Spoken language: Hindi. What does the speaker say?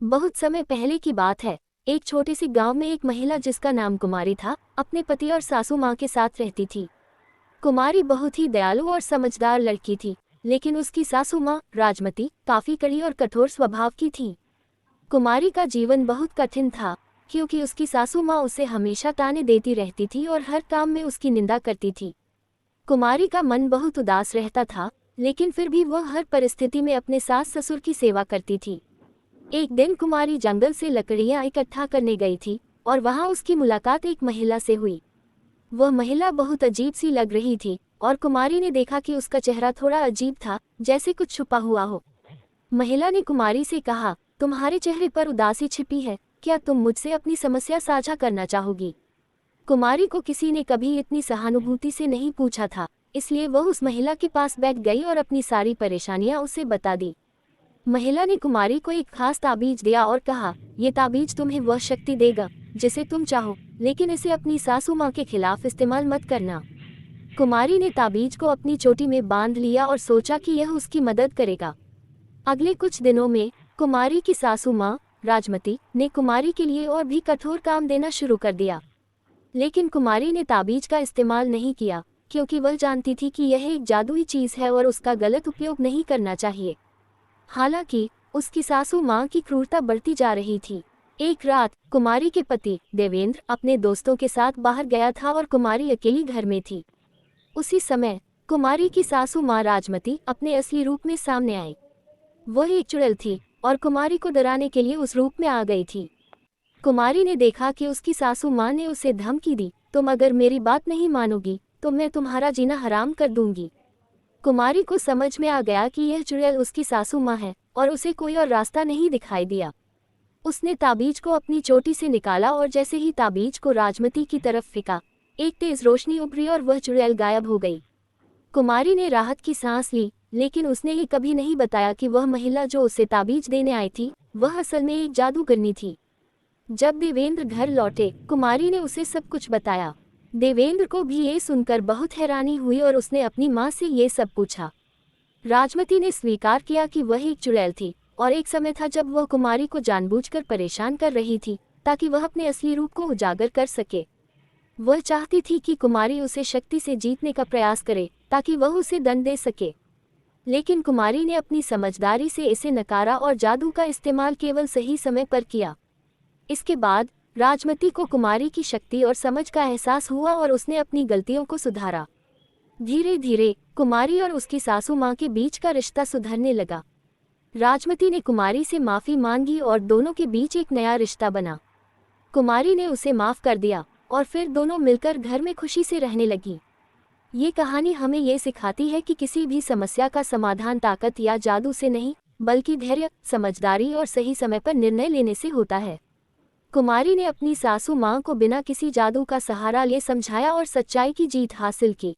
बहुत समय पहले की बात है। एक छोटे से गांव में एक महिला जिसका नाम कुमारी था, अपने पति और सासू माँ के साथ रहती थी। कुमारी बहुत ही दयालु और समझदार लड़की थी, लेकिन उसकी सासू माँ राजमती काफी कड़ी और कठोर स्वभाव की थी। कुमारी का जीवन बहुत कठिन था, क्योंकि उसकी सासू माँ उसे हमेशा ताने देती रहती थी और हर काम में उसकी निंदा करती थी। कुमारी का मन बहुत उदास रहता था, लेकिन फिर भी वह हर परिस्थिति में अपने सास ससुर की सेवा करती थी। एक दिन कुमारी जंगल से लकड़ियां इकट्ठा करने गई थी और वहां उसकी मुलाकात एक महिला से हुई। वह महिला बहुत अजीब सी लग रही थी और कुमारी ने देखा कि उसका चेहरा थोड़ा अजीब था, जैसे कुछ छुपा हुआ हो। महिला ने कुमारी से कहा, तुम्हारे चेहरे पर उदासी छिपी है, क्या तुम मुझसे अपनी समस्या साझा करना चाहोगी? कुमारी को किसी ने कभी इतनी सहानुभूति से नहीं पूछा था, इसलिए वह उस महिला के पास बैठ गई और अपनी सारी परेशानियां उसे बता दी। महिला ने कुमारी को एक खास ताबीज दिया और कहा, ये ताबीज तुम्हें वह शक्ति देगा जिसे तुम चाहो, लेकिन इसे अपनी सासू माँ के खिलाफ इस्तेमाल मत करना। कुमारी ने ताबीज को अपनी चोटी में बांध लिया और सोचा कि यह उसकी मदद करेगा। अगले कुछ दिनों में कुमारी की सासू माँ राजमती ने कुमारी के लिए और भी कठोर काम देना शुरू कर दिया। लेकिन कुमारी ने ताबीज का इस्तेमाल नहीं किया, क्योंकि वह जानती थी कि यह एक जादुई चीज है और उसका गलत उपयोग नहीं करना चाहिए। हालांकि उसकी सासू माँ की क्रूरता बढ़ती जा रही थी। एक रात कुमारी के पति देवेंद्र अपने दोस्तों के साथ बाहर गया था और कुमारी अकेली घर में थी। उसी समय कुमारी की सासू माँ राजमती अपने असली रूप में सामने आई। वह एक चुड़ैल थी और कुमारी को डराने के लिए उस रूप में आ गई थी। कुमारी ने देखा कि उसकी सासू माँ ने उसे धमकी दी, तुम अगर मेरी बात नहीं मानोगी तो मैं तुम्हारा जीना हराम कर दूंगी। कुमारी को समझ में आ गया कि यह चुड़ैल उसकी सासू माँ है और उसे कोई और रास्ता नहीं दिखाई दिया। उसने ताबीज को अपनी चोटी से निकाला और जैसे ही ताबीज को राजमती की तरफ फेंका, एक तेज रोशनी उभरी और वह चुड़ैल गायब हो गई। कुमारी ने राहत की सांस ली, लेकिन उसने ये कभी नहीं बताया कि वह महिला जो उसे ताबीज देने आई थी, वह असल में एक जादूगरनी थी। जब देवेंद्र घर लौटे, कुमारी ने उसे सब कुछ बताया। देवेंद्र को भी ये सुनकर बहुत हैरानी हुई और उसने अपनी माँ से ये सब पूछा। राजमती ने स्वीकार किया कि वह एक चुड़ैल थी और एक समय था जब वह कुमारी को जानबूझकर परेशान कर रही थी, ताकि वह अपने असली रूप को उजागर कर सके। वह चाहती थी कि कुमारी उसे शक्ति से जीतने का प्रयास करे, ताकि वह उसे दंड दे सके। लेकिन कुमारी ने अपनी समझदारी से इसे नकारा और जादू का इस्तेमाल केवल सही समय पर किया। इसके बाद राजमती को कुमारी की शक्ति और समझ का एहसास हुआ और उसने अपनी गलतियों को सुधारा। धीरे धीरे कुमारी और उसकी सासू माँ के बीच का रिश्ता सुधरने लगा। राजमती ने कुमारी से माफ़ी मांगी और दोनों के बीच एक नया रिश्ता बना। कुमारी ने उसे माफ़ कर दिया और फिर दोनों मिलकर घर में खुशी से रहने लगी। ये कहानी हमें ये सिखाती है कि किसी भी समस्या का समाधान ताकत या जादू से नहीं, बल्कि धैर्य, समझदारी और सही समय पर निर्णय लेने से होता है। कुमारी ने अपनी सासू माँ को बिना किसी जादू का सहारा लिए समझाया और सच्चाई की जीत हासिल की।